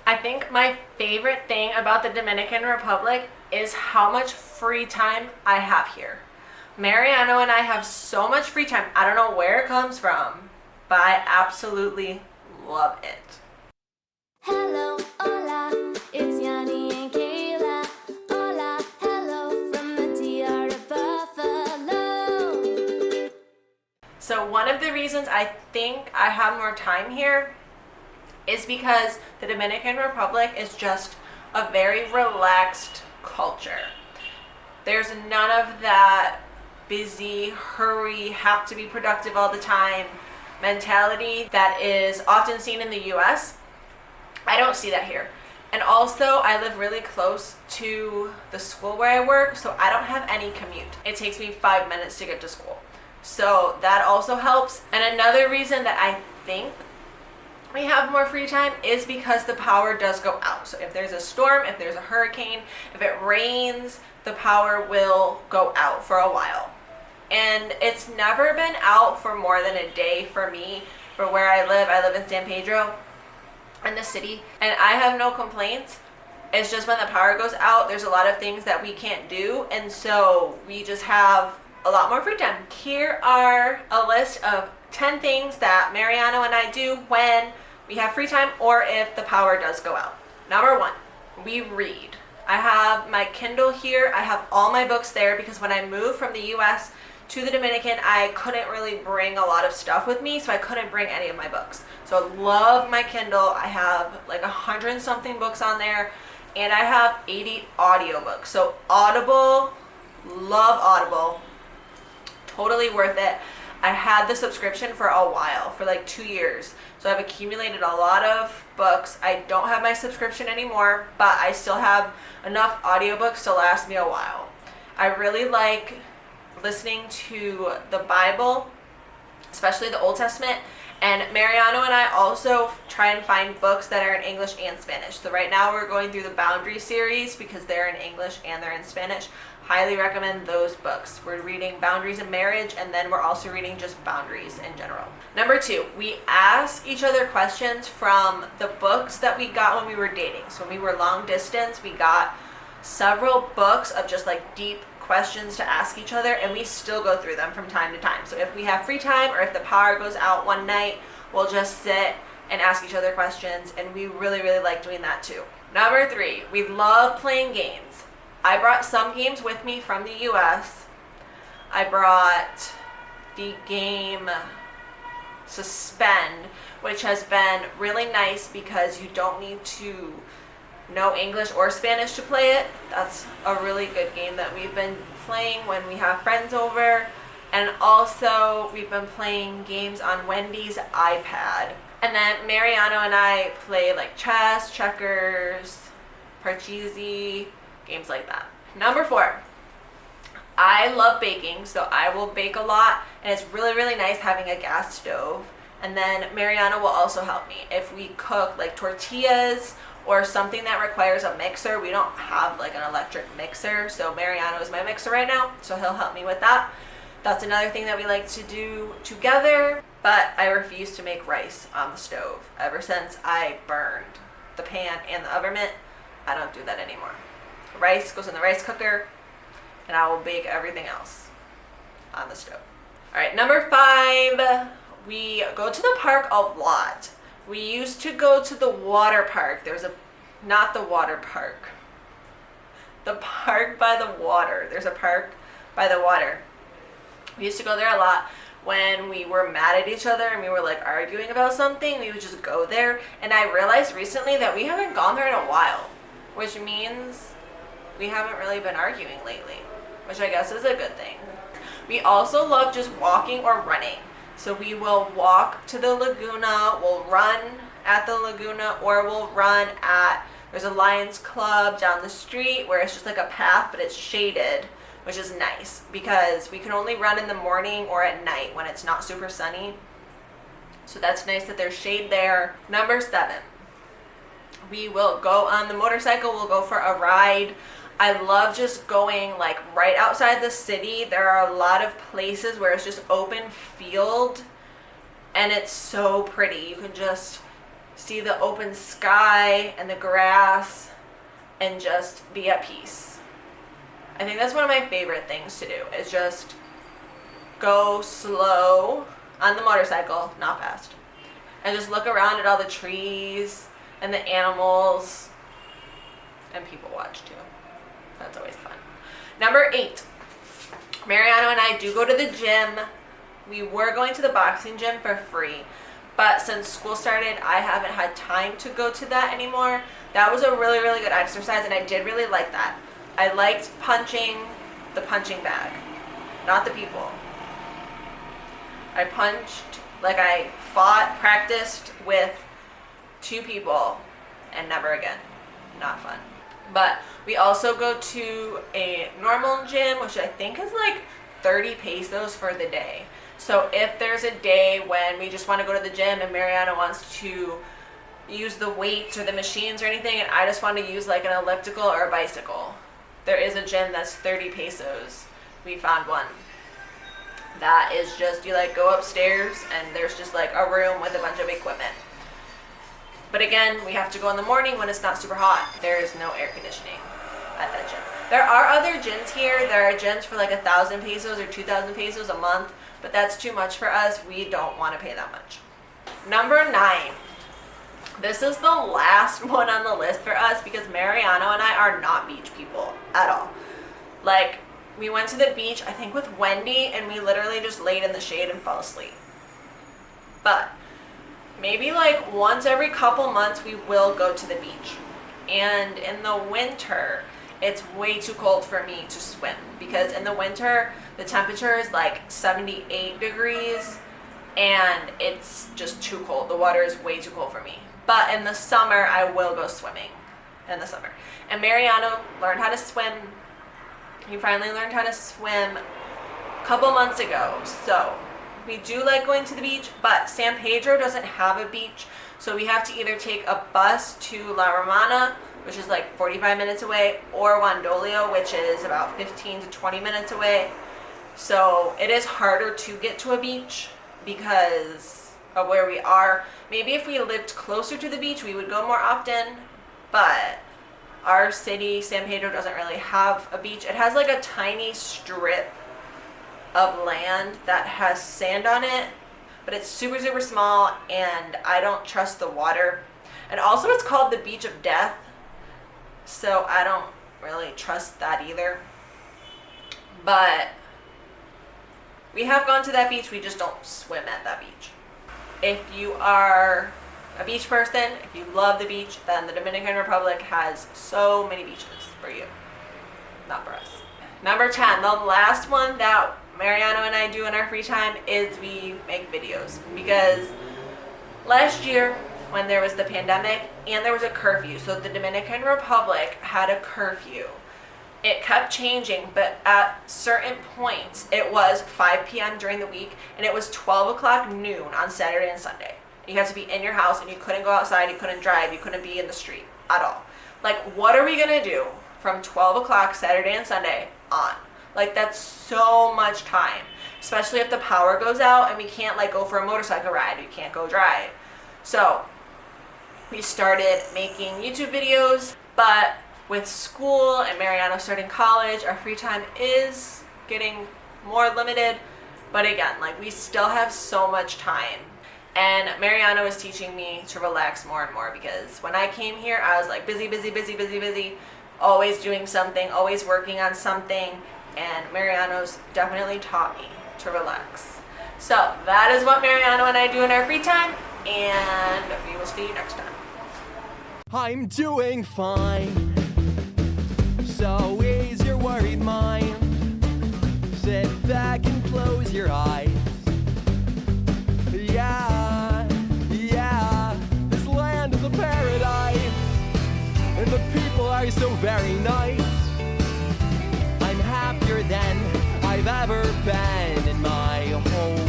I think my favorite thing about the Dominican Republic is how much free time I have here. Mariano and I have so much free time. I don't know where it comes from, but I absolutely love it. Hello, hola, it's Yonny and Kayla. Hola, hello from the DR of Buffalo. So one of the reasons I think I have more time here is because the Dominican Republic is just a very relaxed culture. There's none of that busy, hurry, have to be productive all the time mentality that is often seen in the US. I don't see that here. And also, I live really close to the school where I work, so I don't have any commute. It takes me 5 minutes to get to school. So that also helps. And another reason that I think we have more free time is because the power does go out. So if there's a storm, if there's a hurricane, if it rains, the power will go out for a while. And it's never been out for more than a day for me. For where I live in San Pedro in the city, and I have no complaints. It's just when the power goes out, there's a lot of things that we can't do, and so we just have a lot more free time. Here are a list of 10 things that Mariano and I do when we have free time or if the power does go out. Number 1, we read. I have my Kindle here. I have all my books there because when I moved from the US to the Dominican, I couldn't really bring a lot of stuff with me, so I couldn't bring any of my books. So I love my Kindle. I have like 100 and something books on there, and I have 80 audiobooks. So Audible, love Audible, totally worth it. I had the subscription for a while, for like 2 years. So I've accumulated a lot of books. I don't have my subscription anymore, but I still have enough audiobooks to last me a while. I really like listening to the Bible, especially the Old Testament, and Mariano and I also try and find books that are in English and Spanish. So right now we're going through the Boundary series because they're in English and they're in Spanish. Highly recommend those books. We're reading Boundaries in Marriage, and then we're also reading just Boundaries in general. Number 2, we ask each other questions from the books that we got when we were dating. So when we were long distance, we got several books of just like deep questions to ask each other, and we still go through them from time to time. So if we have free time or if the power goes out one night, we'll just sit and ask each other questions, and we really like doing that too. Number 3, we love playing games. I brought some games with me from the US. I brought the game Suspend, which has been really nice because you don't need to know English or Spanish to play it. That's a really good game that we've been playing when we have friends over. And also we've been playing games on Wendy's iPad. And then Mariano and I play like chess, checkers, parcheesi, games like that. Number 4, I love baking, so I will bake a lot, and it's really nice having a gas stove. And then Mariano will also help me if we cook like tortillas or something that requires a mixer. We don't have like an electric mixer, so Mariano is my mixer right now, so he'll help me with that. That's another thing that we like to do together, but I refuse to make rice on the stove. Ever since I burned the pan and the oven mitt, I don't do that anymore. Rice goes in the rice cooker, and I will bake everything else on the stove. All right, number 5, we go to the park a lot. We used to go to the water park. Not the water park. The park by the water. There's a park by the water. We used to go there a lot when we were mad at each other and we were like arguing about something. We would just go there. And I realized recently that we haven't gone there in a while, which means we haven't really been arguing lately, which I guess is a good thing. We also love just walking or running. So we will walk to the Laguna, we'll run at the Laguna, or we'll run at, there's a Lions Club down the street where it's just like a path, but it's shaded, which is nice because we can only run in the morning or at night when it's not super sunny. So that's nice that there's shade there. Number 7, we will go on the motorcycle, we'll go for a ride. I love just going like right outside the city. There are a lot of places where it's just open field and it's so pretty. You can just see the open sky and the grass and just be at peace. I think that's one of my favorite things to do, is just go slow on the motorcycle, not fast, and just look around at all the trees and the animals, and people watch too. That's always fun. Number 8, Mariano and I do go to the gym. We were going to the boxing gym for free, but since school started, I haven't had time to go to that anymore. That was a really, really good exercise, and I did really like that. I liked punching the punching bag, not the people. I punched, like I fought, practiced with 2 people, and never again. Not fun. But we also go to a normal gym, which I think is like 30 pesos for the day. So if there's a day when we just want to go to the gym and Mariano wants to use the weights or the machines or anything, and I just want to use like an elliptical or a bicycle, there is a gym that's 30 pesos. We found one that is just, you like go upstairs and there's just like a room with a bunch of equipment. But again, we have to go in the morning when it's not super hot. There is no air conditioning at that gym. There are other gyms here. There are gyms for like 1,000 pesos or 2,000 pesos a month, but that's too much for us. We don't want to pay that much. Number 9. This is the last one on the list for us because Mariano and I are not beach people at all. Like, we went to the beach, I think with Wendy, and we literally just laid in the shade and fell asleep. But maybe like once every couple months we will go to the beach. And in the winter, it's way too cold for me to swim because in the winter, the temperature is like 78 degrees and it's just too cold. The water is way too cold for me. But in the summer, I will go swimming in the summer. And Mariano learned how to swim. He finally learned how to swim a couple months ago. So we do like going to the beach, but San Pedro doesn't have a beach, so we have to either take a bus to La Romana, which is like 45 minutes away, or Wandolio, which is about 15 to 20 minutes away. So it is harder to get to a beach because of where we are. Maybe if we lived closer to the beach, we would go more often, but our city, San Pedro, doesn't really have a beach. It has like a tiny strip of land that has sand on it, but it's super, super small, and I don't trust the water. And also it's called the Beach of Death, so I don't really trust that either. But we have gone to that beach, we just don't swim at that beach. If you are a beach person, if you love the beach, then the Dominican Republic has so many beaches for you. Not for us. Number 10, the last one that Mariano and I do in our free time is we make videos, because last year when there was the pandemic and there was a curfew, so the Dominican Republic had a curfew. It kept changing, but at certain points it was 5 p.m. during the week and it was 12 o'clock noon on Saturday and Sunday. You had to be in your house and you couldn't go outside, you couldn't drive, you couldn't be in the street at all. Like, what are we gonna do from 12 o'clock Saturday and Sunday on? Like, that's so much time, especially if the power goes out and we can't like go for a motorcycle ride, we can't go drive. So we started making YouTube videos, but with school and Mariano starting college, our free time is getting more limited. But again, like, we still have so much time. And Mariano is teaching me to relax more and more, because when I came here, I was like busy, always doing something, always working on something. And Mariano's definitely taught me to relax. So that is what Mariano and I do in our free time, and we will see you next time. I'm doing fine, so ease your worried mind. Sit back and close your eyes. Yeah, this land is a paradise, and the people are so very nice. I'm happier than I've ever been in my whole